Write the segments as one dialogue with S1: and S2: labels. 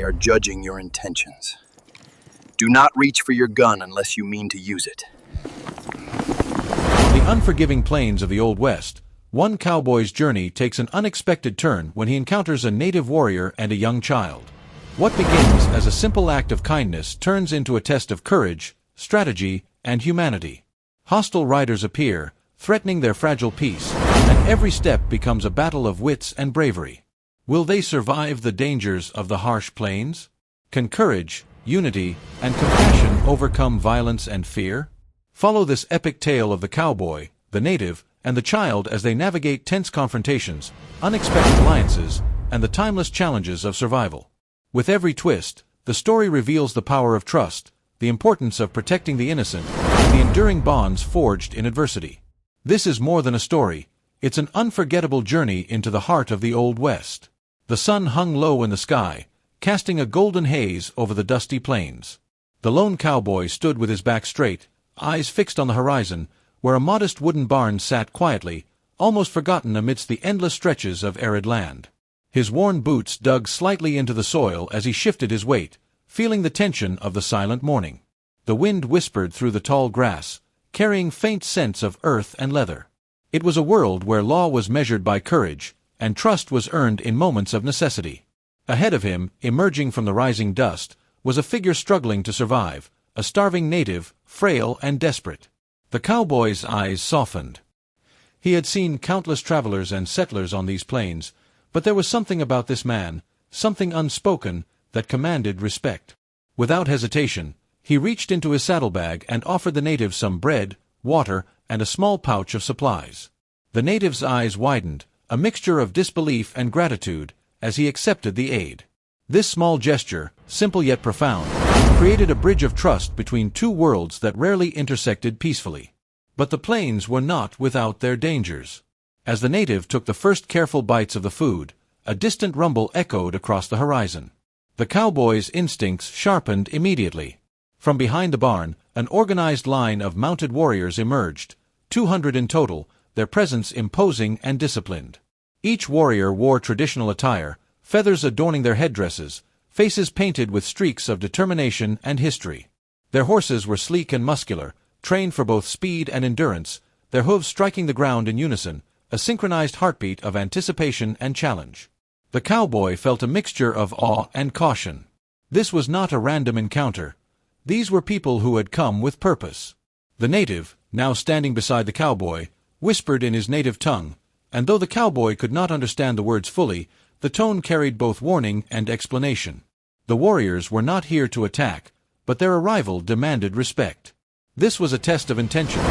S1: are judging your intentions. Do not reach for your gun unless you mean to use it.
S2: On the unforgiving plains of the Old West, one cowboy's journey takes an unexpected turn when he encounters a native warrior and a young child. What begins as a simple act of kindness turns into a test of courage, strategy, and humanity. Hostile riders appear, threatening their fragile peace, and every step becomes a battle of wits and bravery. Will they survive the dangers of the harsh plains? Can courage, unity, and compassion overcome violence and fear? Follow this epic tale of the cowboy, the native, and the child as they navigate tense confrontations, unexpected alliances, and the timeless challenges of survival. With every twist, the story reveals the power of trust, the importance of protecting the innocent, and the enduring bonds forged in adversity. This is more than a story, it's an unforgettable journey into the heart of the Old West. The sun hung low in the sky, casting a golden haze over the dusty plains. The lone cowboy stood with his back straight, eyes fixed on the horizon, where a modest wooden barn sat quietly, almost forgotten amidst the endless stretches of arid land. His worn boots dug slightly into the soil as he shifted his weight, feeling the tension of the silent morning. The wind whispered through the tall grass, carrying faint scents of earth and leather. It was a world where law was measured by courage, and trust was earned in moments of necessity. Ahead of him, emerging from the rising dust, was a figure struggling to survive, a starving native, frail and desperate. The cowboy's eyes softened. He had seen countless travelers and settlers on these plains, but there was something about this man, something unspoken, that commanded respect. Without hesitation, he reached into his saddlebag and offered the native some bread, water, and a small pouch of supplies. The native's eyes widened, a mixture of disbelief and gratitude, as he accepted the aid. This small gesture, simple yet profound, created a bridge of trust between two worlds that rarely intersected peacefully. But the plains were not without their dangers. As the native took the first careful bites of the food, a distant rumble echoed across the horizon. The cowboy's instincts sharpened immediately. From behind the barn, an organized line of mounted warriors emerged, 200 in total, their presence imposing and disciplined. Each warrior wore traditional attire, feathers adorning their headdresses, faces painted with streaks of determination and history. Their horses were sleek and muscular, trained for both speed and endurance, their hooves striking the ground in unison, a synchronized heartbeat of anticipation and challenge. The cowboy felt a mixture of awe and caution. This was not a random encounter. These were people who had come with purpose. The native, now standing beside the cowboy, whispered in his native tongue, and though the cowboy could not understand the words fully, the tone carried both warning and explanation. The warriors were not here to attack, but their arrival demanded respect. This was a test of intention,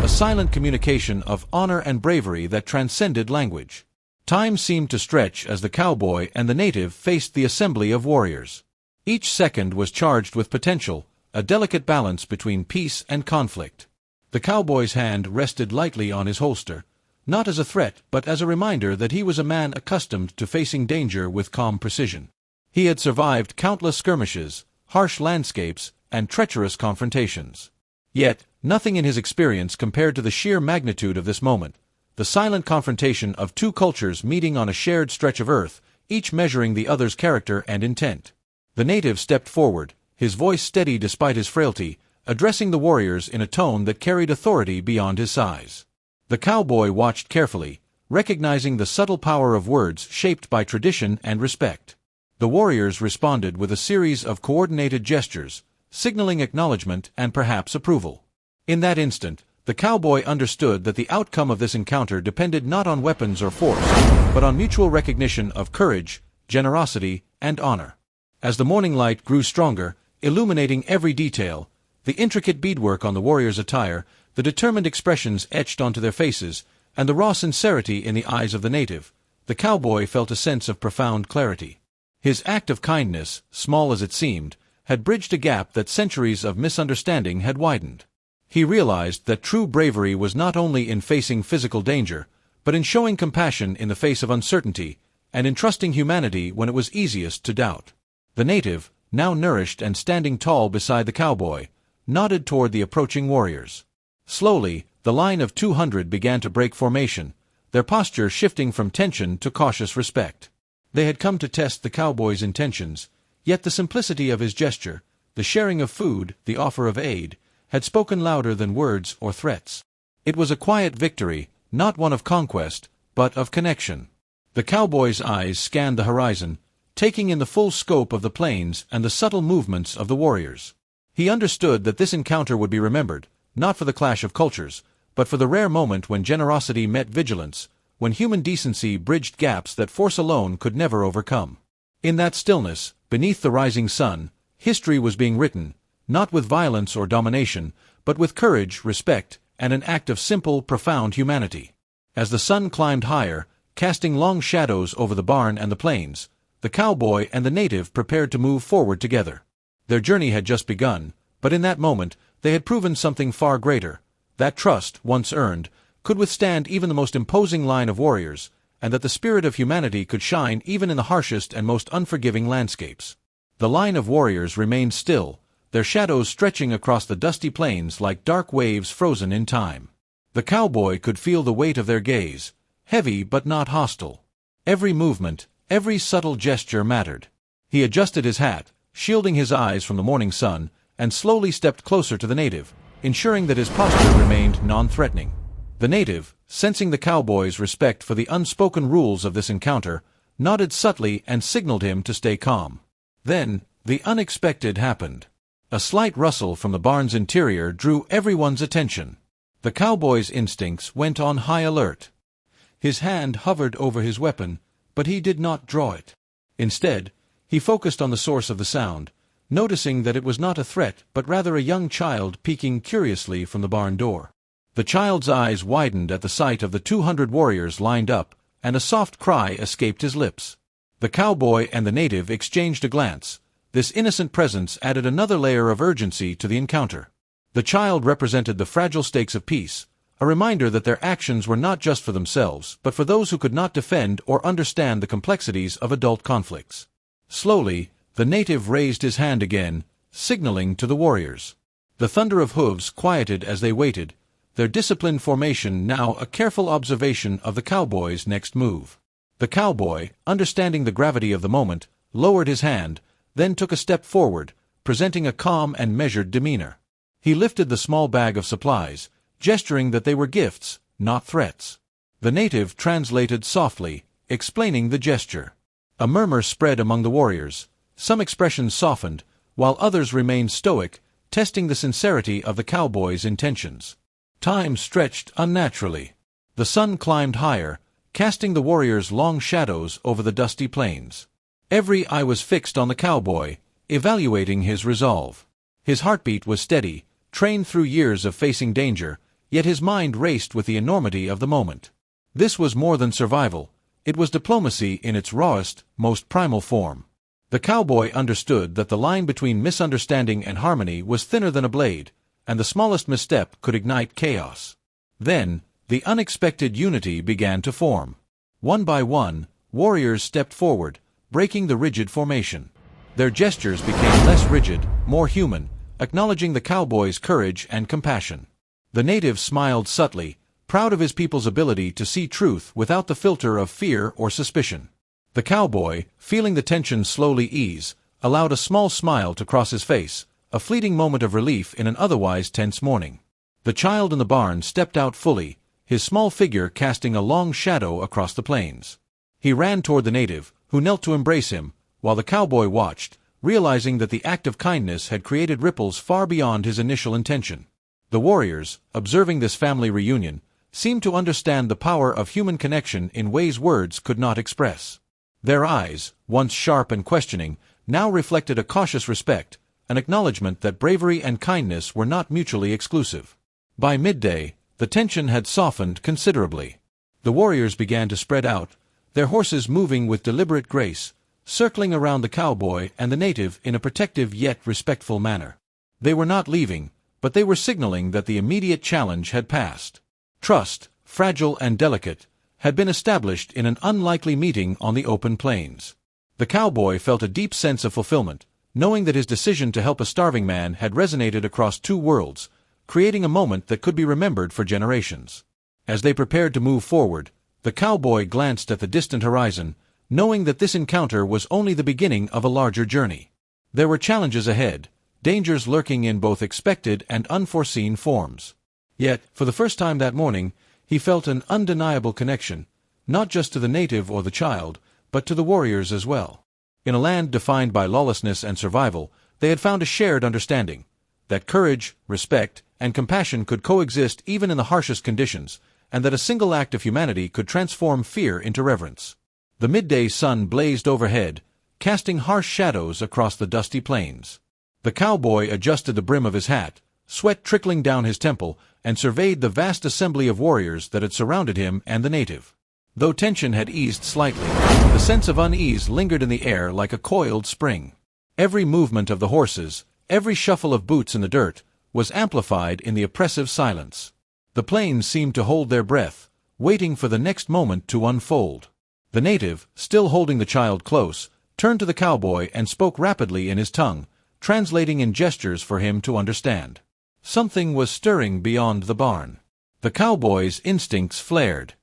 S2: a silent communication of honor and bravery that transcended language. Time seemed to stretch as the cowboy and the native faced the assembly of warriors. Each second was charged with potential, a delicate balance between peace and conflict. The cowboy's hand rested lightly on his holster, not as a threat but as a reminder that he was a man accustomed to facing danger with calm precision. He had survived countless skirmishes, harsh landscapes, and treacherous confrontations. Yet, nothing in his experience compared to the sheer magnitude of this moment, the silent confrontation of two cultures meeting on a shared stretch of earth, each measuring the other's character and intent. The native stepped forward, his voice steady despite his frailty, addressing the warriors in a tone that carried authority beyond his size. The cowboy watched carefully, recognizing the subtle power of words shaped by tradition and respect. The warriors responded with a series of coordinated gestures, signaling acknowledgement and perhaps approval. In that instant, the cowboy understood that the outcome of this encounter depended not on weapons or force, but on mutual recognition of courage, generosity, and honor. As the morning light grew stronger, illuminating every detail, the intricate beadwork on the warrior's attire, the determined expressions etched onto their faces, and the raw sincerity in the eyes of the native, the cowboy felt a sense of profound clarity. His act of kindness, small as it seemed, had bridged a gap that centuries of misunderstanding had widened. He realized that true bravery was not only in facing physical danger, but in showing compassion in the face of uncertainty, and in trusting humanity when it was easiest to doubt. The native, now nourished and standing tall beside the cowboy, nodded toward the approaching warriors. Slowly, the line of 200 began to break formation, their posture shifting from tension to cautious respect. They had come to test the cowboy's intentions, Yet the simplicity of his gesture, the sharing of food, the offer of aid, had spoken louder than words or threats. It was a quiet victory, not one of conquest, but of connection. The cowboy's eyes scanned the horizon, taking in the full scope of the plains and the subtle movements of the warriors. He understood that this encounter would be remembered, not for the clash of cultures, but for the rare moment when generosity met vigilance, when human decency bridged gaps that force alone could never overcome. In that stillness, beneath the rising sun, history was being written, not with violence or domination, but with courage, respect, and an act of simple, profound humanity. As the sun climbed higher, casting long shadows over the barn and the plains, the cowboy and the native prepared to move forward together. Their journey had just begun, but in that moment they had proven something far greater. That trust, once earned, could withstand even the most imposing line of warriors, and that the spirit of humanity could shine even in the harshest and most unforgiving landscapes. The line of warriors remained still, their shadows stretching across the dusty plains like dark waves frozen in time. The cowboy could feel the weight of their gaze, heavy but not hostile. Every movement, every subtle gesture mattered. He adjusted his hat, shielding his eyes from the morning sun, and slowly stepped closer to the native, ensuring that his posture remained non-threatening. The native, sensing the cowboy's respect for the unspoken rules of this encounter, nodded subtly and signaled him to stay calm. Then, the unexpected happened. A slight rustle from the barn's interior drew everyone's attention. The cowboy's instincts went on high alert. His hand hovered over his weapon, but he did not draw it. Instead, he focused on the source of the sound, noticing that it was not a threat but rather a young child peeking curiously from the barn door. The child's eyes widened at the sight of the 200 warriors lined up, and a soft cry escaped his lips. The cowboy and the native exchanged a glance. This innocent presence added another layer of urgency to the encounter. The child represented the fragile stakes of peace, a reminder that their actions were not just for themselves, but for those who could not defend or understand the complexities of adult conflicts. Slowly, the native raised his hand again, signaling to the warriors. The thunder of hooves quieted as they waited, their disciplined formation now a careful observation of the cowboy's next move. The cowboy, understanding the gravity of the moment, lowered his hand, then took a step forward, presenting a calm and measured demeanor. He lifted the small bag of supplies, gesturing that they were gifts, not threats. The native translated softly, explaining the gesture. A murmur spread among the warriors. Some expressions softened, while others remained stoic, testing the sincerity of the cowboy's intentions. Time stretched unnaturally. The sun climbed higher, casting the warriors' long shadows over the dusty plains. Every eye was fixed on the cowboy, evaluating his resolve. His heartbeat was steady, trained through years of facing danger, yet his mind raced with the enormity of the moment. This was more than survival. It was diplomacy in its rawest, most primal form. The cowboy understood that the line between misunderstanding and harmony was thinner than a blade, and the smallest misstep could ignite chaos. Then, the unexpected unity began to form. One by one, warriors stepped forward, breaking the rigid formation. Their gestures became less rigid, more human, acknowledging the cowboy's courage and compassion. The native smiled subtly, proud of his people's ability to see truth without the filter of fear or suspicion. The cowboy, feeling the tension slowly ease, allowed a small smile to cross his face, a fleeting moment of relief in an otherwise tense morning. The child in the barn stepped out fully, his small figure casting a long shadow across the plains. He ran toward the native, who knelt to embrace him, while the cowboy watched, realizing that the act of kindness had created ripples far beyond his initial intention. The warriors, observing this family reunion, seemed to understand the power of human connection in ways words could not express. Their eyes, once sharp and questioning, now reflected a cautious respect, an acknowledgement that bravery and kindness were not mutually exclusive. By midday, the tension had softened considerably. The warriors began to spread out, their horses moving with deliberate grace, circling around the cowboy and the native in a protective yet respectful manner. They were not leaving, but they were signaling that the immediate challenge had passed. Trust, fragile and delicate, had been established in an unlikely meeting on the open plains. The cowboy felt a deep sense of fulfillment, knowing that his decision to help a starving man had resonated across two worlds, creating a moment that could be remembered for generations. As they prepared to move forward, the cowboy glanced at the distant horizon, knowing that this encounter was only the beginning of a larger journey. There were challenges ahead, dangers lurking in both expected and unforeseen forms. Yet, for the first time that morning, he felt an undeniable connection, not just to the native or the child, but to the warriors as well. In a land defined by lawlessness and survival, they had found a shared understanding that courage, respect, and compassion could coexist even in the harshest conditions, and that a single act of humanity could transform fear into reverence. The midday sun blazed overhead, casting harsh shadows across the dusty plains. The cowboy adjusted the brim of his hat, sweat trickling down his temple, and surveyed the vast assembly of warriors that had surrounded him and the native. Though tension had eased slightly, the sense of unease lingered in the air like a coiled spring. Every movement of the horses, every shuffle of boots in the dirt, was amplified in the oppressive silence. The plains seemed to hold their breath, waiting for the next moment to unfold. The native, still holding the child close, turned to the cowboy and spoke rapidly in his tongue, translating in gestures for him to understand. Something was stirring beyond the barn. The cowboy's instincts flared.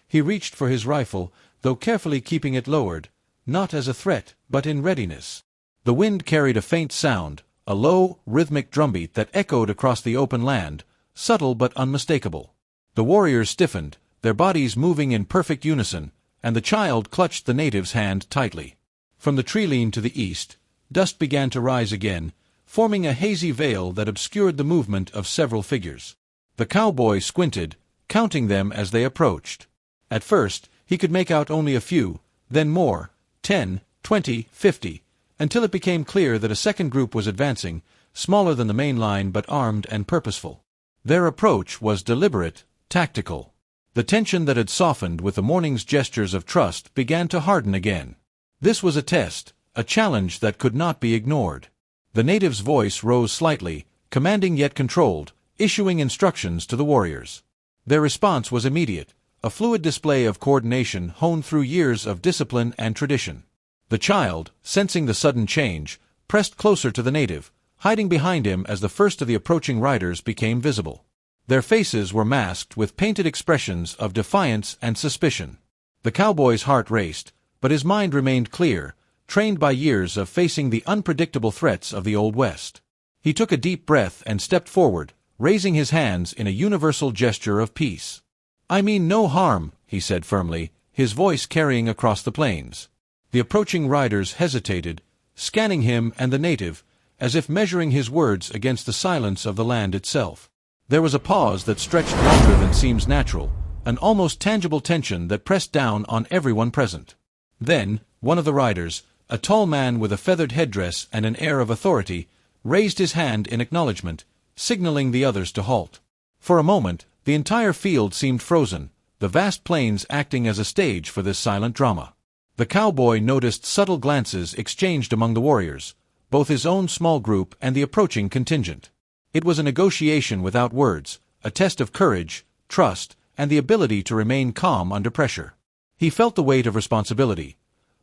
S2: He reached for his rifle, though carefully keeping it lowered, not as a threat, but in readiness. The wind carried a faint sound, a low, rhythmic drumbeat that echoed across the open land, subtle but unmistakable. The warriors stiffened, their bodies moving in perfect unison, and the child clutched the native's hand tightly. From the tree-line to the east, dust began to rise again, forming a hazy veil that obscured the movement of several figures. The cowboy squinted, counting them as they approached. At first, he could make out only a few, then more, 10, 20, 50, until it became clear that a second group was advancing, smaller than the main line but armed and purposeful. Their approach was deliberate, tactical. The tension that had softened with the morning's gestures of trust began to harden again. This was a test, a challenge that could not be ignored. The native's voice rose slightly, commanding yet controlled, issuing instructions to the warriors. Their response was immediate, a fluid display of coordination honed through years of discipline and tradition. The child, sensing the sudden change, pressed closer to the native, hiding behind him as the first of the approaching riders became visible. Their faces were masked with painted expressions of defiance and suspicion. The cowboy's heart raced, but his mind remained clear, trained by years of facing the unpredictable threats of the Old West. He took a deep breath and stepped forward, raising his hands in a universal gesture of peace. "I mean no harm," he said firmly, his voice carrying across the plains. The approaching riders hesitated, scanning him and the native, as if measuring his words against the silence of the land itself. There was a pause that stretched longer than seems natural, an almost tangible tension that pressed down on everyone present. Then, one of the riders, a tall man with a feathered headdress and an air of authority, raised his hand in acknowledgement, signaling the others to halt. For a moment, the entire field seemed frozen, the vast plains acting as a stage for this silent drama. The cowboy noticed subtle glances exchanged among the warriors, both his own small group and the approaching contingent. It was a negotiation without words, a test of courage, trust, and the ability to remain calm under pressure. He felt the weight of responsibility.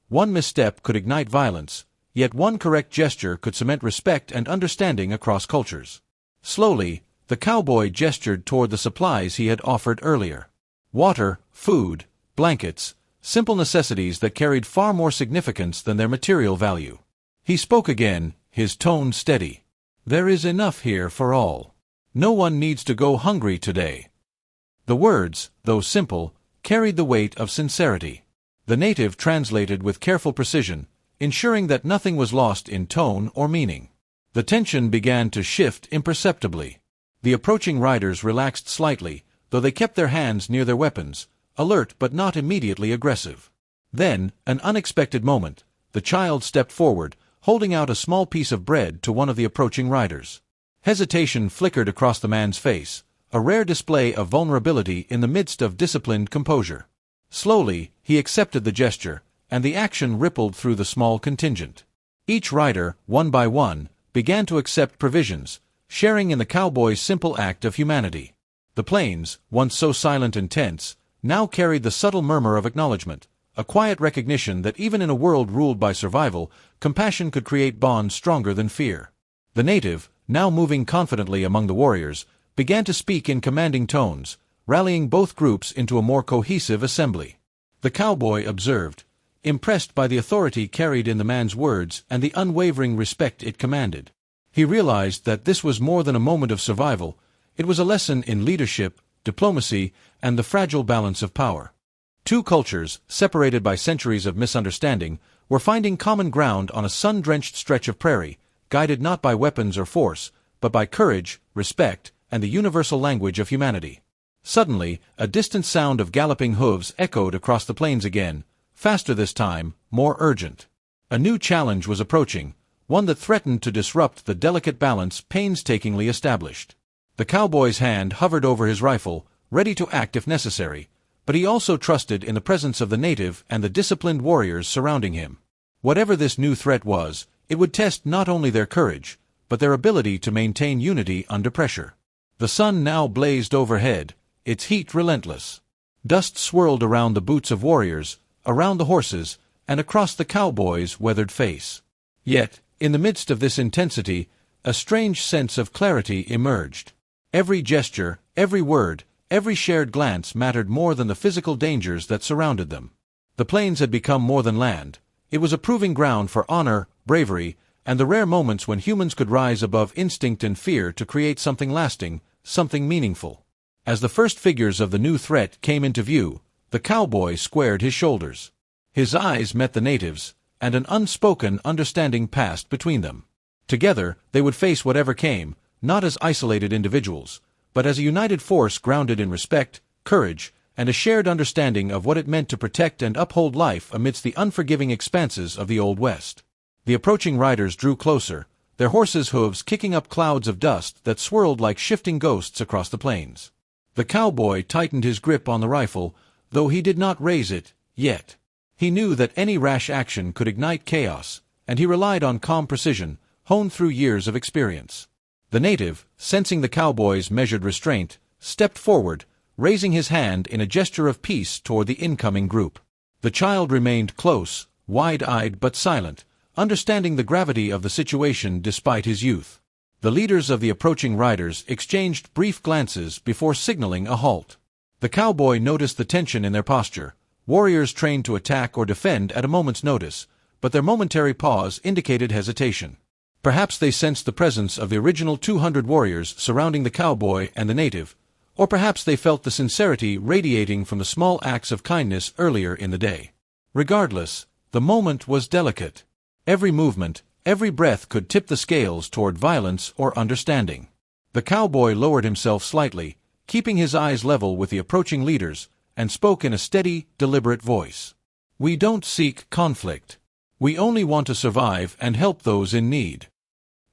S2: One misstep could ignite violence, yet one correct gesture could cement respect and understanding across cultures. Slowly, the cowboy gestured toward the supplies he had offered earlier. Water, food, blankets, simple necessities that carried far more significance than their material value. He spoke again, his tone steady. "There is enough here for all. No one needs to go hungry today." The words, though simple, carried the weight of sincerity. The native translated with careful precision, ensuring that nothing was lost in tone or meaning. The tension began to shift imperceptibly. The approaching riders relaxed slightly, though they kept their hands near their weapons, alert but not immediately aggressive. Then, an unexpected moment, the child stepped forward, holding out a small piece of bread to one of the approaching riders. Hesitation flickered across the man's face, a rare display of vulnerability in the midst of disciplined composure. Slowly, he accepted the gesture, and the action rippled through the small contingent. Each rider, one by one, began to accept provisions, sharing in the cowboy's simple act of humanity. The plains, once so silent and tense, now carried the subtle murmur of acknowledgement, a quiet recognition that even in a world ruled by survival, compassion could create bonds stronger than fear. The native, now moving confidently among the warriors, began to speak in commanding tones, rallying both groups into a more cohesive assembly. The cowboy observed, impressed by the authority carried in the man's words and the unwavering respect it commanded. He realized that this was more than a moment of survival, it was a lesson in leadership, diplomacy, and the fragile balance of power. Two cultures, separated by centuries of misunderstanding, were finding common ground on a sun-drenched stretch of prairie, guided not by weapons or force, but by courage, respect, and the universal language of humanity. Suddenly, a distant sound of galloping hooves echoed across the plains again, faster this time, more urgent. A new challenge was approaching, one that threatened to disrupt the delicate balance painstakingly established. The cowboy's hand hovered over his rifle, ready to act if necessary, but he also trusted in the presence of the native and the disciplined warriors surrounding him. Whatever this new threat was, it would test not only their courage, but their ability to maintain unity under pressure. The sun now blazed overhead, its heat relentless. Dust swirled around the boots of warriors, around the horses, and across the cowboy's weathered face. Yet, in the midst of this intensity, a strange sense of clarity emerged. Every gesture, every word, every shared glance mattered more than the physical dangers that surrounded them. The plains had become more than land. It was a proving ground for honor, bravery, and the rare moments when humans could rise above instinct and fear to create something lasting, something meaningful. As the first figures of the new threat came into view, the cowboy squared his shoulders. His eyes met the natives, and an unspoken understanding passed between them. Together, they would face whatever came, not as isolated individuals, but as a united force grounded in respect, courage, and a shared understanding of what it meant to protect and uphold life amidst the unforgiving expanses of the Old West. The approaching riders drew closer, their horses' hooves kicking up clouds of dust that swirled like shifting ghosts across the plains. The cowboy tightened his grip on the rifle, though he did not raise it, yet. He knew that any rash action could ignite chaos, and he relied on calm precision, honed through years of experience. The native, sensing the cowboy's measured restraint, stepped forward, raising his hand in a gesture of peace toward the incoming group. The child remained close, wide-eyed but silent, understanding the gravity of the situation despite his youth. The leaders of the approaching riders exchanged brief glances before signaling a halt. The cowboy noticed the tension in their posture, warriors trained to attack or defend at a moment's notice, but their momentary pause indicated hesitation. Perhaps they sensed the presence of the original 200 warriors surrounding the cowboy and the native, or perhaps they felt the sincerity radiating from the small acts of kindness earlier in the day. Regardless, the moment was delicate. Every movement, every breath could tip the scales toward violence or understanding. The cowboy lowered himself slightly, keeping his eyes level with the approaching leaders, and spoke in a steady, deliberate voice. "We don't seek conflict. We only want to survive and help those in need."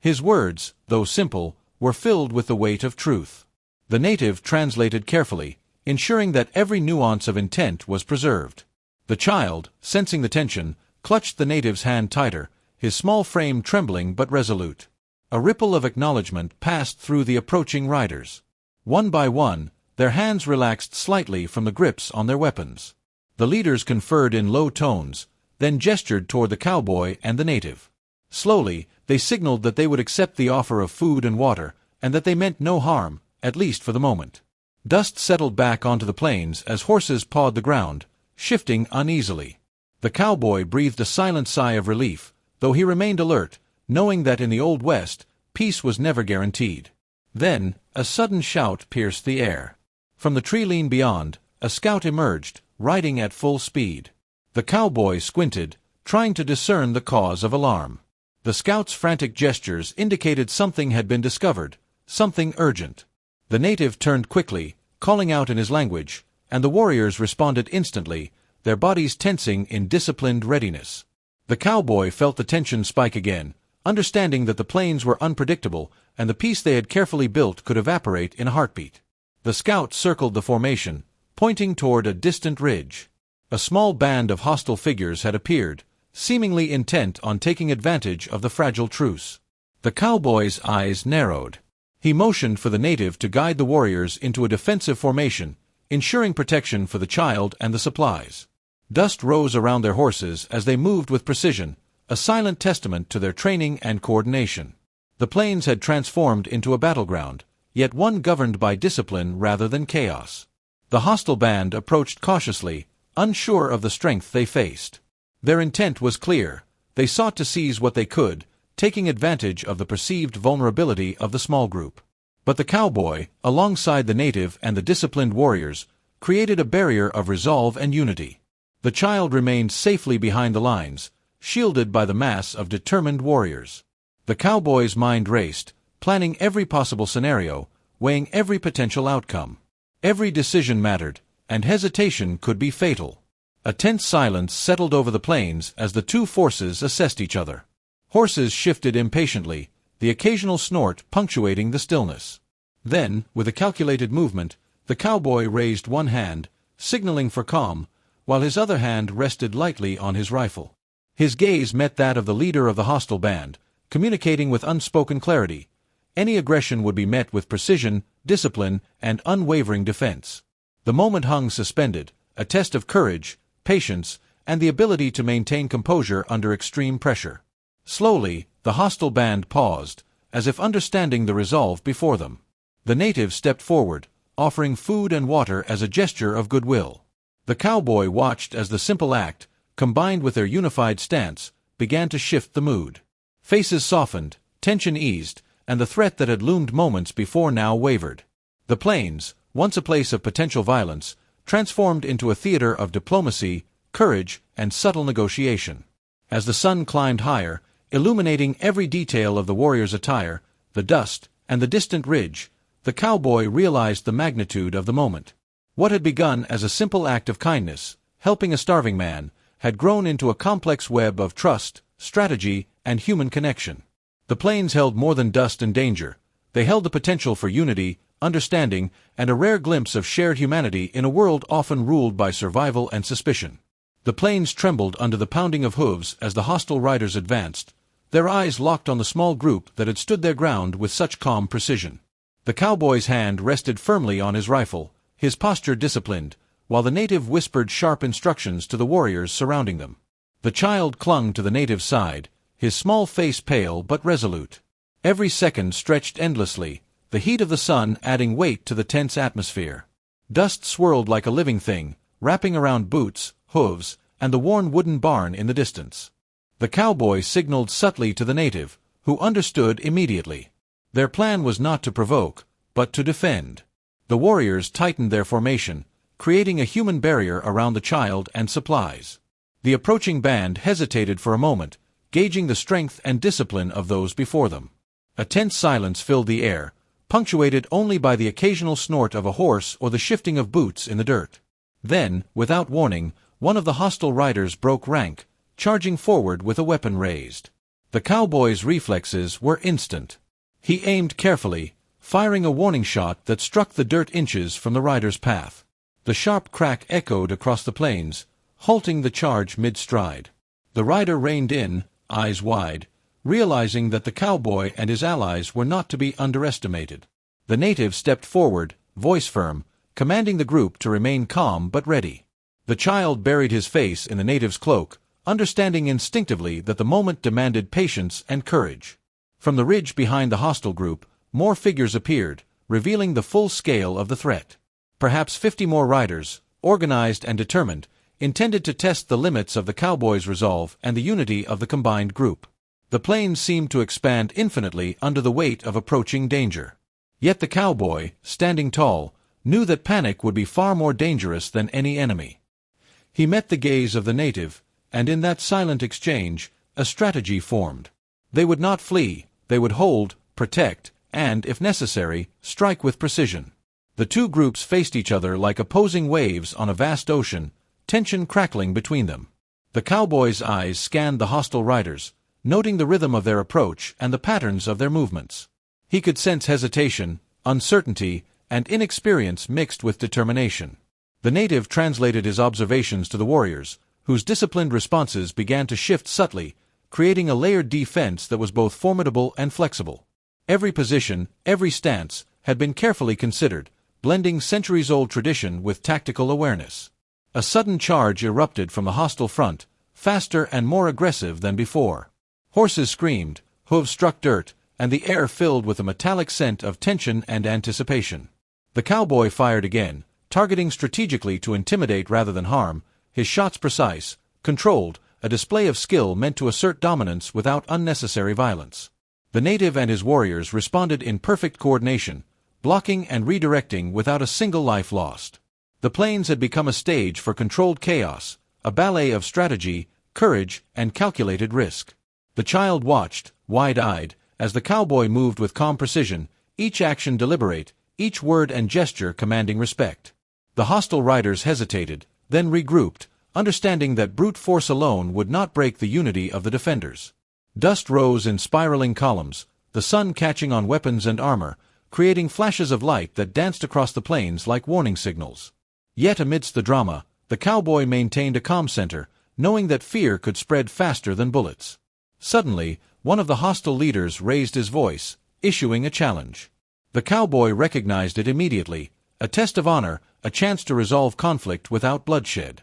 S2: His words, though simple, were filled with the weight of truth. The native translated carefully, ensuring that every nuance of intent was preserved. The child, sensing the tension, clutched the native's hand tighter, his small frame trembling but resolute. A ripple of acknowledgment passed through the approaching riders. One by one, their hands relaxed slightly from the grips on their weapons. The leaders conferred in low tones, then gestured toward the cowboy and the native. Slowly, they signaled that they would accept the offer of food and water, and that they meant no harm, at least for the moment. Dust settled back onto the plains as horses pawed the ground, shifting uneasily. The cowboy breathed a silent sigh of relief, though he remained alert, knowing that in the Old West, peace was never guaranteed. Then, a sudden shout pierced the air. From the tree line beyond, a scout emerged, riding at full speed. The cowboy squinted, trying to discern the cause of alarm. The scout's frantic gestures indicated something had been discovered, something urgent. The native turned quickly, calling out in his language, and the warriors responded instantly, their bodies tensing in disciplined readiness. The cowboy felt the tension spike again, understanding that the plains were unpredictable and the peace they had carefully built could evaporate in a heartbeat. The scout circled the formation, pointing toward a distant ridge. A small band of hostile figures had appeared, seemingly intent on taking advantage of the fragile truce. The cowboy's eyes narrowed. He motioned for the native to guide the warriors into a defensive formation, ensuring protection for the child and the supplies. Dust rose around their horses as they moved with precision, a silent testament to their training and coordination. The plains had transformed into a battleground, yet one governed by discipline rather than chaos. The hostile band approached cautiously, unsure of the strength they faced. Their intent was clear. They sought to seize what they could, taking advantage of the perceived vulnerability of the small group. But the cowboy, alongside the native and the disciplined warriors, created a barrier of resolve and unity. The child remained safely behind the lines, shielded by the mass of determined warriors. The cowboy's mind raced, planning every possible scenario, weighing every potential outcome. Every decision mattered, and hesitation could be fatal. A tense silence settled over the plains as the two forces assessed each other. Horses shifted impatiently, the occasional snort punctuating the stillness. Then, with a calculated movement, the cowboy raised one hand, signaling for calm, while his other hand rested lightly on his rifle. His gaze met that of the leader of the hostile band, communicating with unspoken clarity. Any aggression would be met with precision, discipline, and unwavering defense. The moment hung suspended, a test of courage, patience, and the ability to maintain composure under extreme pressure. Slowly, the hostile band paused, as if understanding the resolve before them. The native stepped forward, offering food and water as a gesture of goodwill. The cowboy watched as the simple act, combined with their unified stance, began to shift the mood. Faces softened, tension eased, and the threat that had loomed moments before now wavered. The plains, once a place of potential violence, transformed into a theater of diplomacy, courage, and subtle negotiation. As the sun climbed higher, illuminating every detail of the warrior's attire, the dust, and the distant ridge, the cowboy realized the magnitude of the moment. What had begun as a simple act of kindness, helping a starving man, had grown into a complex web of trust, strategy, and human connection. The plains held more than dust and danger. They held the potential for unity, understanding, and a rare glimpse of shared humanity in a world often ruled by survival and suspicion. The plains trembled under the pounding of hooves as the hostile riders advanced, their eyes locked on the small group that had stood their ground with such calm precision. The cowboy's hand rested firmly on his rifle, his posture disciplined, while the native whispered sharp instructions to the warriors surrounding them. The child clung to the native's side, his small face pale but resolute. Every second stretched endlessly, the heat of the sun adding weight to the tense atmosphere. Dust swirled like a living thing, wrapping around boots, hooves, and the worn wooden barn in the distance. The cowboy signaled subtly to the native, who understood immediately. Their plan was not to provoke, but to defend. The warriors tightened their formation, creating a human barrier around the child and supplies. The approaching band hesitated for a moment, gauging the strength and discipline of those before them. A tense silence filled the air, punctuated only by the occasional snort of a horse or the shifting of boots in the dirt. Then, without warning, one of the hostile riders broke rank, charging forward with a weapon raised. The cowboy's reflexes were instant. He aimed carefully, firing a warning shot that struck the dirt inches from the rider's path. The sharp crack echoed across the plains, halting the charge mid-stride. The rider reined in, eyes wide, realizing that the cowboy and his allies were not to be underestimated. The native stepped forward, voice firm, commanding the group to remain calm but ready. The child buried his face in the native's cloak, understanding instinctively that the moment demanded patience and courage. From the ridge behind the hostile group, more figures appeared, revealing the full scale of the threat. Perhaps 50 more riders, organized and determined, intended to test the limits of the cowboy's resolve and the unity of the combined group. The plains seemed to expand infinitely under the weight of approaching danger. Yet the cowboy, standing tall, knew that panic would be far more dangerous than any enemy. He met the gaze of the native, and in that silent exchange, a strategy formed. They would not flee, they would hold, protect, and, if necessary, strike with precision. The two groups faced each other like opposing waves on a vast ocean, tension crackling between them. The cowboy's eyes scanned the hostile riders, noting the rhythm of their approach and the patterns of their movements. He could sense hesitation, uncertainty, and inexperience mixed with determination. The native translated his observations to the warriors, whose disciplined responses began to shift subtly, creating a layered defense that was both formidable and flexible. Every position, every stance, had been carefully considered, blending centuries-old tradition with tactical awareness. A sudden charge erupted from the hostile front, faster and more aggressive than before. Horses screamed, hooves struck dirt, and the air filled with a metallic scent of tension and anticipation. The cowboy fired again, targeting strategically to intimidate rather than harm, his shots precise, controlled, a display of skill meant to assert dominance without unnecessary violence. The native and his warriors responded in perfect coordination, blocking and redirecting without a single life lost. The plains had become a stage for controlled chaos, a ballet of strategy, courage, and calculated risk. The child watched, wide-eyed, as the cowboy moved with calm precision, each action deliberate, each word and gesture commanding respect. The hostile riders hesitated, then regrouped, understanding that brute force alone would not break the unity of the defenders. Dust rose in spiraling columns, the sun catching on weapons and armor, creating flashes of light that danced across the plains like warning signals. Yet amidst the drama, the cowboy maintained a calm center, knowing that fear could spread faster than bullets. Suddenly, one of the hostile leaders raised his voice, issuing a challenge. The cowboy recognized it immediately, a test of honor, a chance to resolve conflict without bloodshed.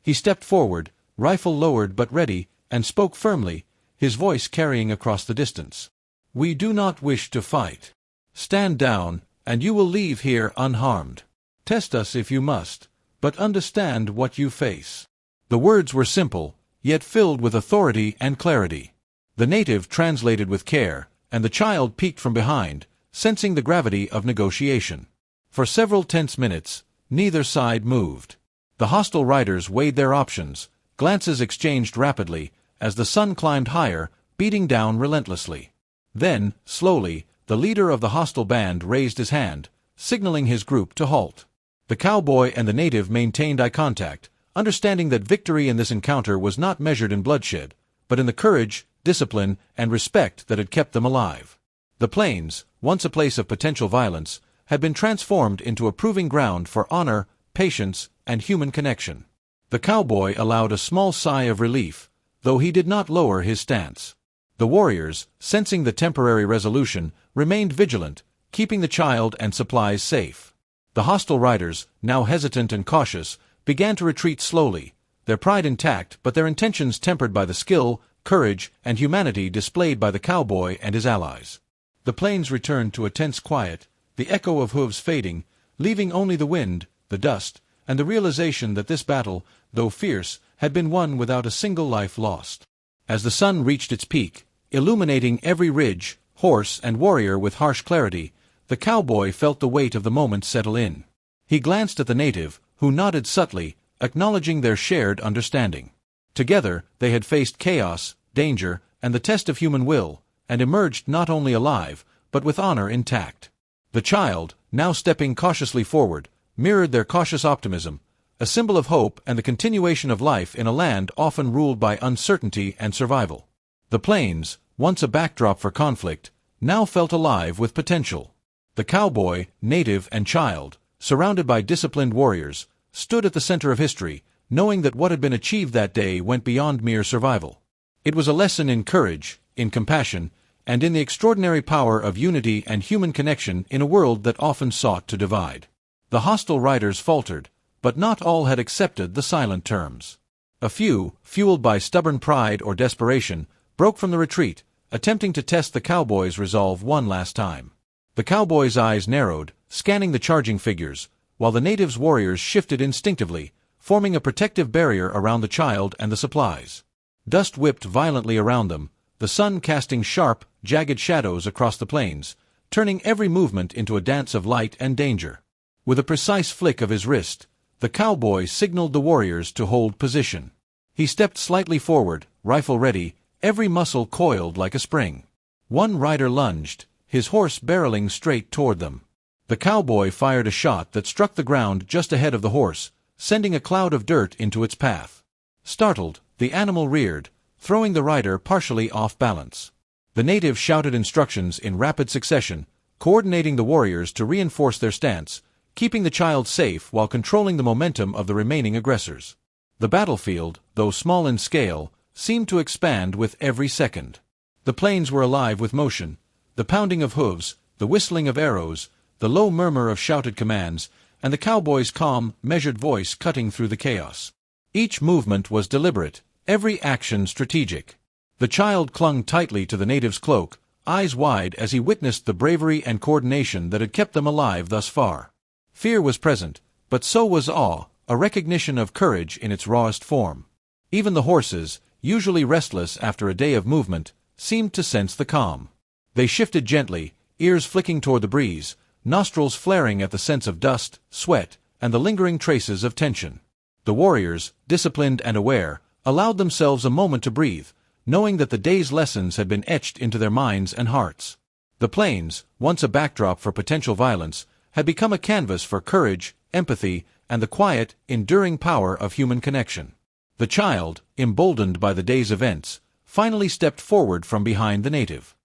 S2: He stepped forward, rifle lowered but ready, and spoke firmly, his voice carrying across the distance. "We do not wish to fight. Stand down, and you will leave here unharmed. Test us if you must, but understand what you face." The words were simple, yet filled with authority and clarity. The native translated with care, and the child peeked from behind, sensing the gravity of negotiation. For several tense minutes, neither side moved. The hostile riders weighed their options, glances exchanged rapidly, as the sun climbed higher, beating down relentlessly. Then, slowly, the leader of the hostile band raised his hand, signaling his group to halt. The cowboy and the native maintained eye contact, understanding that victory in this encounter was not measured in bloodshed, but in the courage, discipline, and respect that had kept them alive. The plains, once a place of potential violence, had been transformed into a proving ground for honor, patience, and human connection. The cowboy allowed a small sigh of relief, though he did not lower his stance. The warriors, sensing the temporary resolution, remained vigilant, keeping the child and supplies safe. The hostile riders, now hesitant and cautious, began to retreat slowly, their pride intact but their intentions tempered by the skill, courage, and humanity displayed by the cowboy and his allies. The plains returned to a tense quiet, the echo of hooves fading, leaving only the wind, the dust, and the realization that this battle, though fierce, had been won without a single life lost. As the sun reached its peak, illuminating every ridge, horse, and warrior with harsh clarity, the cowboy felt the weight of the moment settle in. He glanced at the native, who nodded subtly, acknowledging their shared understanding. Together, they had faced chaos, danger, and the test of human will, and emerged not only alive, but with honor intact. The child, now stepping cautiously forward, mirrored their cautious optimism, a symbol of hope and the continuation of life in a land often ruled by uncertainty and survival. The plains, once a backdrop for conflict, now felt alive with potential. The cowboy, native, and child, surrounded by disciplined warriors, stood at the center of history, knowing that what had been achieved that day went beyond mere survival. It was a lesson in courage, in compassion, and in the extraordinary power of unity and human connection in a world that often sought to divide. The hostile riders faltered, but not all had accepted the silent terms. A few, fueled by stubborn pride or desperation, broke from the retreat, attempting to test the cowboy's resolve one last time. The cowboy's eyes narrowed, scanning the charging figures, while the natives' warriors shifted instinctively, forming a protective barrier around the child and the supplies. Dust whipped violently around them, the sun casting sharp, jagged shadows across the plains, turning every movement into a dance of light and danger. With a precise flick of his wrist, the cowboy signaled the warriors to hold position. He stepped slightly forward, rifle ready, every muscle coiled like a spring. One rider lunged, his horse barreling straight toward them. The cowboy fired a shot that struck the ground just ahead of the horse, sending a cloud of dirt into its path. Startled, the animal reared, throwing the rider partially off balance. The native shouted instructions in rapid succession, coordinating the warriors to reinforce their stance, keeping the child safe while controlling the momentum of the remaining aggressors. The battlefield, though small in scale, seemed to expand with every second. The plains were alive with motion, the pounding of hooves, the whistling of arrows, the low murmur of shouted commands, and the cowboy's calm, measured voice cutting through the chaos. Each movement was deliberate, every action strategic. The child clung tightly to the native's cloak, eyes wide as he witnessed the bravery and coordination that had kept them alive thus far. Fear was present, but so was awe, a recognition of courage in its rawest form. Even the horses, usually restless after a day of movement, seemed to sense the calm. They shifted gently, ears flicking toward the breeze, nostrils flaring at the sense of dust, sweat, and the lingering traces of tension. The warriors, disciplined and aware, allowed themselves a moment to breathe, knowing that the day's lessons had been etched into their minds and hearts. The plains, once a backdrop for potential violence, had become a canvas for courage, empathy, and the quiet, enduring power of human connection. The child, emboldened by the day's events, finally stepped forward from behind the native.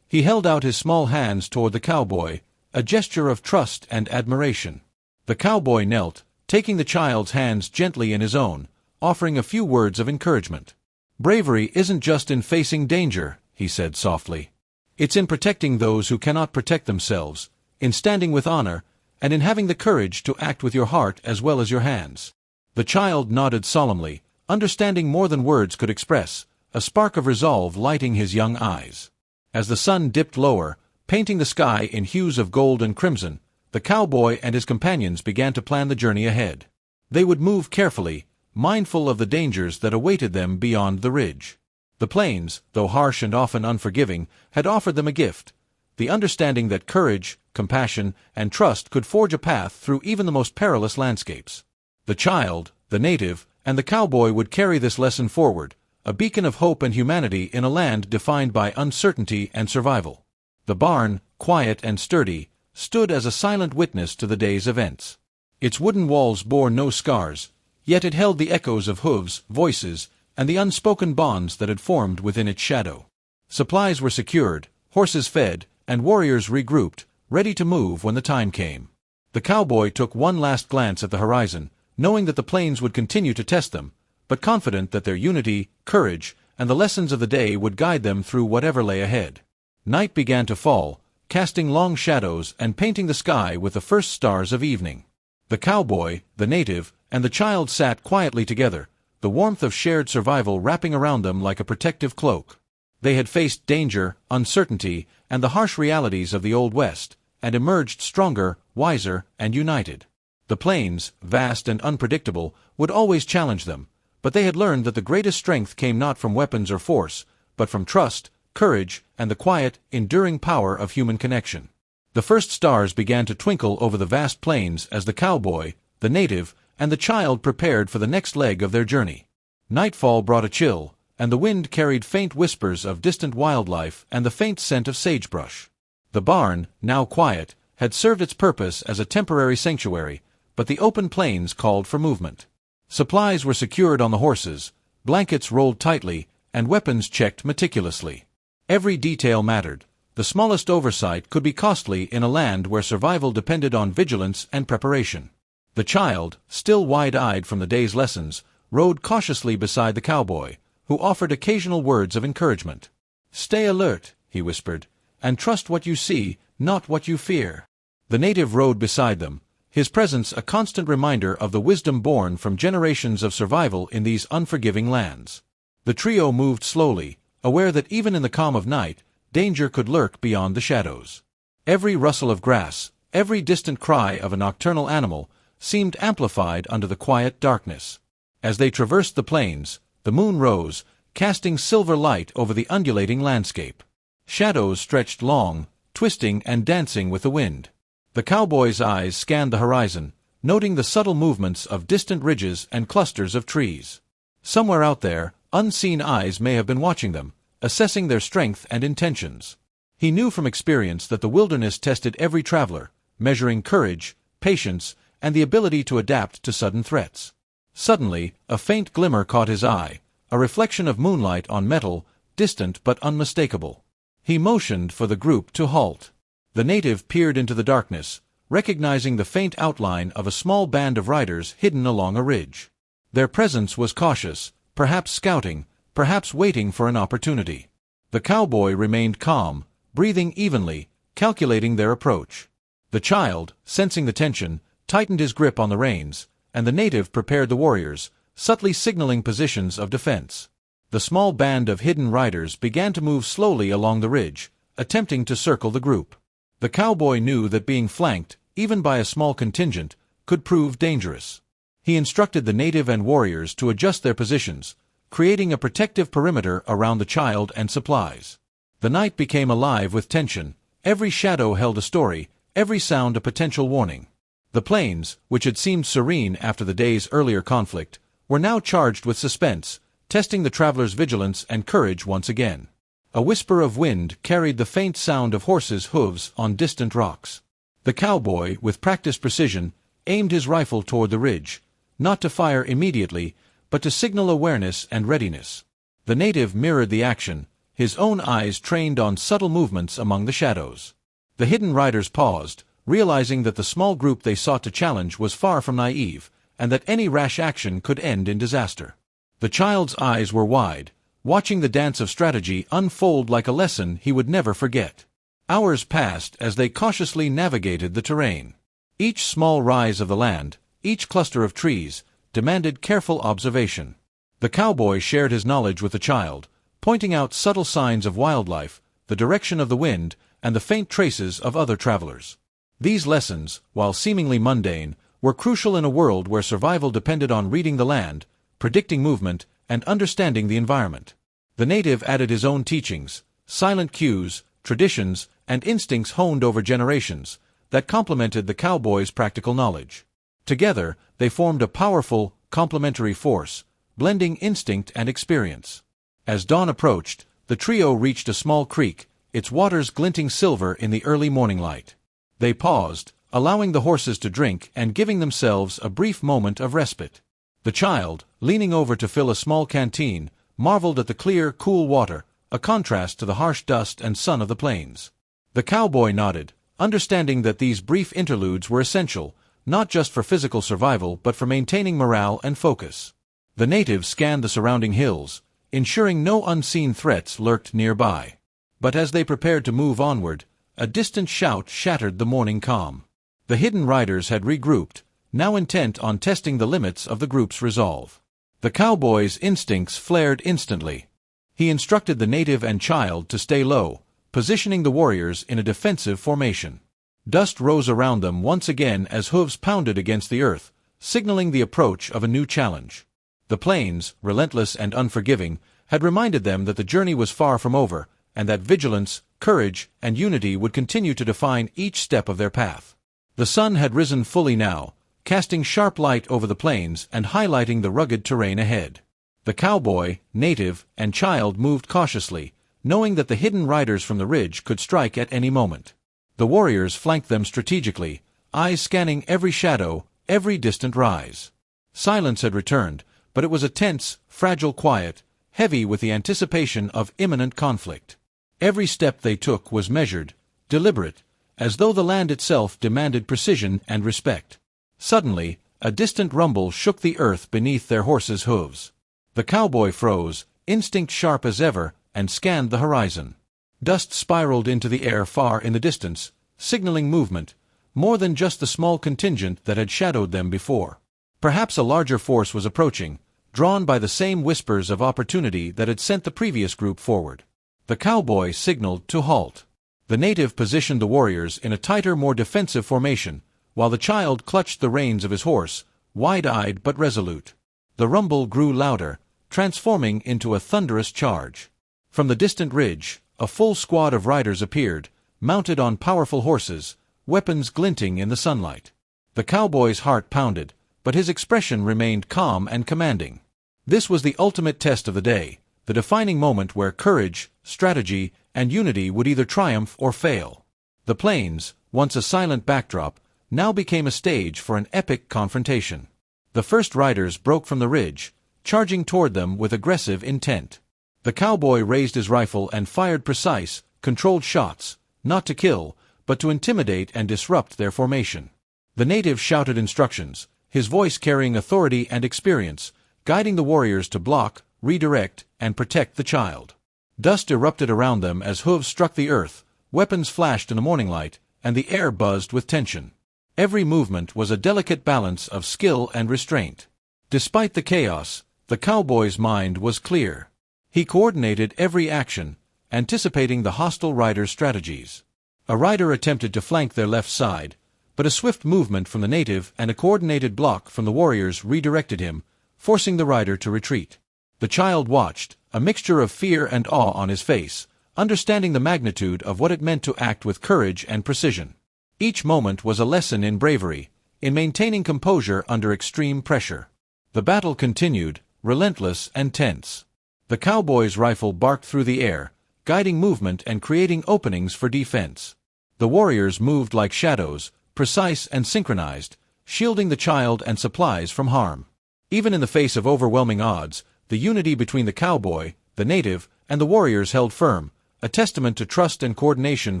S2: He held out his small hands toward the cowboy, a gesture of trust and admiration. The cowboy knelt, taking the child's hands gently in his own, offering a few words of encouragement. "Bravery isn't just in facing danger," he said softly. "It's in protecting those who cannot protect themselves, in standing with honor, and in having the courage to act with your heart as well as your hands." The child nodded solemnly, understanding more than words could express, a spark of resolve lighting his young eyes. As the sun dipped lower, painting the sky in hues of gold and crimson, the cowboy and his companions began to plan the journey ahead. They would move carefully, mindful of the dangers that awaited them beyond the ridge. The plains, though harsh and often unforgiving, had offered them a gift: the understanding that courage, compassion, and trust could forge a path through even the most perilous landscapes. The child, the native, and the cowboy would carry this lesson forward, a beacon of hope and humanity in a land defined by uncertainty and survival. The barn, quiet and sturdy, stood as a silent witness to the day's events. Its wooden walls bore no scars, yet it held the echoes of hooves, voices, and the unspoken bonds that had formed within its shadow. Supplies were secured, horses fed, and warriors regrouped, ready to move when the time came. The cowboy took one last glance at the horizon, knowing that the plains would continue to test them, but confident that their unity, courage, and the lessons of the day would guide them through whatever lay ahead. Night began to fall, casting long shadows and painting the sky with the first stars of evening. The cowboy, the native, and the child sat quietly together, the warmth of shared survival wrapping around them like a protective cloak. They had faced danger, uncertainty, and the harsh realities of the Old West, and emerged stronger, wiser, and united. The plains, vast and unpredictable, would always challenge them, but they had learned that the greatest strength came not from weapons or force, but from trust, courage, and the quiet, enduring power of human connection. The first stars began to twinkle over the vast plains as the cowboy, the native, and the child prepared for the next leg of their journey. Nightfall brought a chill, and the wind carried faint whispers of distant wildlife and the faint scent of sagebrush. The barn, now quiet, had served its purpose as a temporary sanctuary, but the open plains called for movement. Supplies were secured on the horses, blankets rolled tightly, and weapons checked meticulously. Every detail mattered. The smallest oversight could be costly in a land where survival depended on vigilance and preparation. The child, still wide-eyed from the day's lessons, rode cautiously beside the cowboy, who offered occasional words of encouragement. "Stay alert," he whispered, "and trust what you see, not what you fear." The native rode beside them, his presence a constant reminder of the wisdom born from generations of survival in these unforgiving lands. The trio moved slowly, aware that even in the calm of night, danger could lurk beyond the shadows. Every rustle of grass, every distant cry of a nocturnal animal, seemed amplified under the quiet darkness. As they traversed the plains, the moon rose, casting silver light over the undulating landscape. Shadows stretched long, twisting and dancing with the wind. The cowboy's eyes scanned the horizon, noting the subtle movements of distant ridges and clusters of trees. Somewhere out there, unseen eyes may have been watching them, assessing their strength and intentions. He knew from experience that the wilderness tested every traveler, measuring courage, patience, and the ability to adapt to sudden threats. Suddenly, a faint glimmer caught his eye, a reflection of moonlight on metal, distant but unmistakable. He motioned for the group to halt. The native peered into the darkness, recognizing the faint outline of a small band of riders hidden along a ridge. Their presence was cautious, perhaps scouting, perhaps waiting for an opportunity. The cowboy remained calm, breathing evenly, calculating their approach. The child, sensing the tension, tightened his grip on the reins, and the native prepared the warriors, subtly signaling positions of defense. The small band of hidden riders began to move slowly along the ridge, attempting to circle the group. The cowboy knew that being flanked, even by a small contingent, could prove dangerous. He instructed the native and warriors to adjust their positions, creating a protective perimeter around the child and supplies. The night became alive with tension. Every shadow held a story, every sound a potential warning. The plains, which had seemed serene after the day's earlier conflict, were now charged with suspense, testing the travelers' vigilance and courage once again. A whisper of wind carried the faint sound of horses' hooves on distant rocks. The cowboy, with practiced precision, aimed his rifle toward the ridge, not to fire immediately, but to signal awareness and readiness. The native mirrored the action, his own eyes trained on subtle movements among the shadows. The hidden riders paused, realizing that the small group they sought to challenge was far from naive, and that any rash action could end in disaster. The child's eyes were wide, watching the dance of strategy unfold like a lesson he would never forget. Hours passed as they cautiously navigated the terrain. Each small rise of the land, each cluster of trees, demanded careful observation. The cowboy shared his knowledge with the child, pointing out subtle signs of wildlife, the direction of the wind, and the faint traces of other travelers. These lessons, while seemingly mundane, were crucial in a world where survival depended on reading the land, predicting movement, and understanding the environment. The native added his own teachings, silent cues, traditions, and instincts honed over generations, that complemented the cowboy's practical knowledge. Together, they formed a powerful, complementary force, blending instinct and experience. As dawn approached, the trio reached a small creek, its waters glinting silver in the early morning light. They paused, allowing the horses to drink and giving themselves a brief moment of respite. The child, leaning over to fill a small canteen, marveled at the clear, cool water, a contrast to the harsh dust and sun of the plains. The cowboy nodded, understanding that these brief interludes were essential, not just for physical survival but for maintaining morale and focus. The natives scanned the surrounding hills, ensuring no unseen threats lurked nearby. But as they prepared to move onward, a distant shout shattered the morning calm. The hidden riders had regrouped, now intent on testing the limits of the group's resolve. The cowboy's instincts flared instantly. He instructed the native and child to stay low, positioning the warriors in a defensive formation. Dust rose around them once again as hooves pounded against the earth, signaling the approach of a new challenge. The plains, relentless and unforgiving, had reminded them that the journey was far from over, and that vigilance, courage, and unity would continue to define each step of their path. The sun had risen fully now, casting sharp light over the plains and highlighting the rugged terrain ahead. The cowboy, native, and child moved cautiously, knowing that the hidden riders from the ridge could strike at any moment. The warriors flanked them strategically, eyes scanning every shadow, every distant rise. Silence had returned, but it was a tense, fragile quiet, heavy with the anticipation of imminent conflict. Every step they took was measured, deliberate, as though the land itself demanded precision and respect. Suddenly, a distant rumble shook the earth beneath their horses' hooves. The cowboy froze, instinct sharp as ever, and scanned the horizon. Dust spiraled into the air far in the distance, signaling movement, more than just the small contingent that had shadowed them before. Perhaps a larger force was approaching, drawn by the same whispers of opportunity that had sent the previous group forward. The cowboy signaled to halt. The native positioned the warriors in a tighter, more defensive formation, while the child clutched the reins of his horse, wide-eyed but resolute. The rumble grew louder, transforming into a thunderous charge. From the distant ridge, a full squad of riders appeared, mounted on powerful horses, weapons glinting in the sunlight. The cowboy's heart pounded, but his expression remained calm and commanding. This was the ultimate test of the day, the defining moment where courage, strategy, and unity would either triumph or fail. The plains, once a silent backdrop, now became a stage for an epic confrontation. The first riders broke from the ridge, charging toward them with aggressive intent. The cowboy raised his rifle and fired precise, controlled shots, not to kill, but to intimidate and disrupt their formation. The native shouted instructions, his voice carrying authority and experience, guiding the warriors to block, redirect, and protect the child. Dust erupted around them as hooves struck the earth, weapons flashed in the morning light, and the air buzzed with tension. Every movement was a delicate balance of skill and restraint. Despite the chaos, the cowboy's mind was clear. He coordinated every action, anticipating the hostile riders' strategies. A rider attempted to flank their left side, But a swift movement from the native and a coordinated block from the warriors redirected him, forcing the rider to retreat. The child watched, a mixture of fear and awe on his face, understanding the magnitude of what it meant to act with courage and precision. Each moment was a lesson in bravery, in maintaining composure under extreme pressure. The battle continued, relentless and tense. The cowboy's rifle barked through the air, guiding movement and creating openings for defense. The warriors moved like shadows, precise and synchronized, shielding the child and supplies from harm. Even in the face of overwhelming odds, the unity between the cowboy, the native, and the warriors held firm, a testament to trust and coordination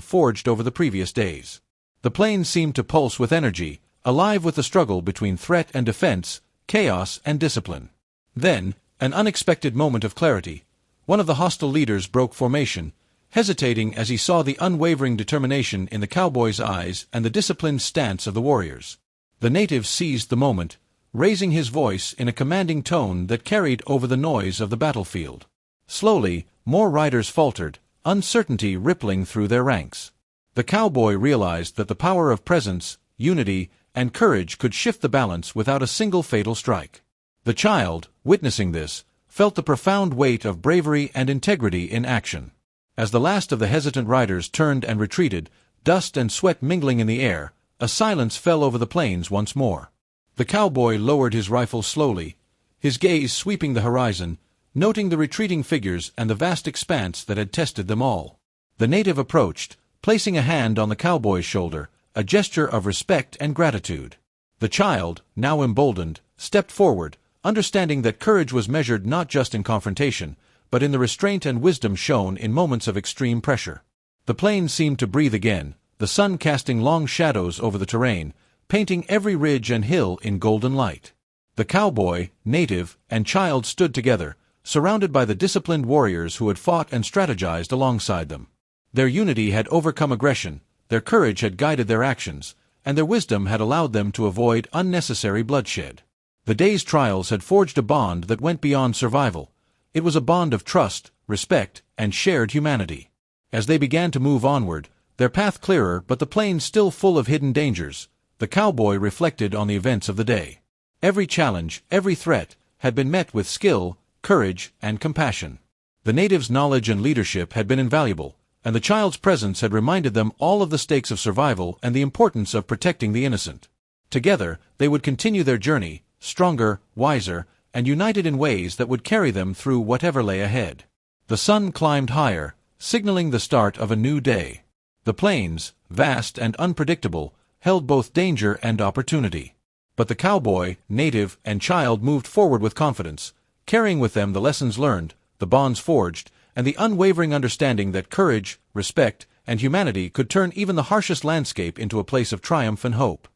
S2: forged over the previous days. The plains seemed to pulse with energy, alive with the struggle between threat and defense, chaos and discipline. Then, an unexpected moment of clarity. One of the hostile leaders broke formation, hesitating as he saw the unwavering determination in the cowboy's eyes and the disciplined stance of the warriors. The native seized the moment, raising his voice in a commanding tone that carried over the noise of the battlefield. Slowly, more riders faltered, uncertainty rippling through their ranks. The cowboy realized that the power of presence, unity, and courage could shift the balance without a single fatal strike. The child, witnessing this, felt the profound weight of bravery and integrity in action. As the last of the hesitant riders turned and retreated, dust and sweat mingling in the air, a silence fell over the plains once more. The cowboy lowered his rifle slowly, his gaze sweeping the horizon, noting the retreating figures and the vast expanse that had tested them all. The native approached, placing a hand on the cowboy's shoulder, a gesture of respect and gratitude. The child, now emboldened, stepped forward, understanding that courage was measured not just in confrontation, but in the restraint and wisdom shown in moments of extreme pressure. The plains seemed to breathe again, the sun casting long shadows over the terrain, painting every ridge and hill in golden light. The cowboy, native, and child stood together, surrounded by the disciplined warriors who had fought and strategized alongside them. Their unity had overcome aggression, their courage had guided their actions, and their wisdom had allowed them to avoid unnecessary bloodshed. The day's trials had forged a bond that went beyond survival. It was a bond of trust, respect, and shared humanity. As they began to move onward, their path clearer but the plains still full of hidden dangers, the cowboy reflected on the events of the day. Every challenge, every threat, had been met with skill, courage, and compassion. The natives' knowledge and leadership had been invaluable, and the child's presence had reminded them all of the stakes of survival and the importance of protecting the innocent. Together, they would continue their journey, stronger, wiser, and united in ways that would carry them through whatever lay ahead. The sun climbed higher, signaling the start of a new day. The plains, vast and unpredictable, held both danger and opportunity. But the cowboy, native, and child moved forward with confidence, carrying with them the lessons learned, the bonds forged, and the unwavering understanding that courage, respect, and humanity could turn even the harshest landscape into a place of triumph and hope.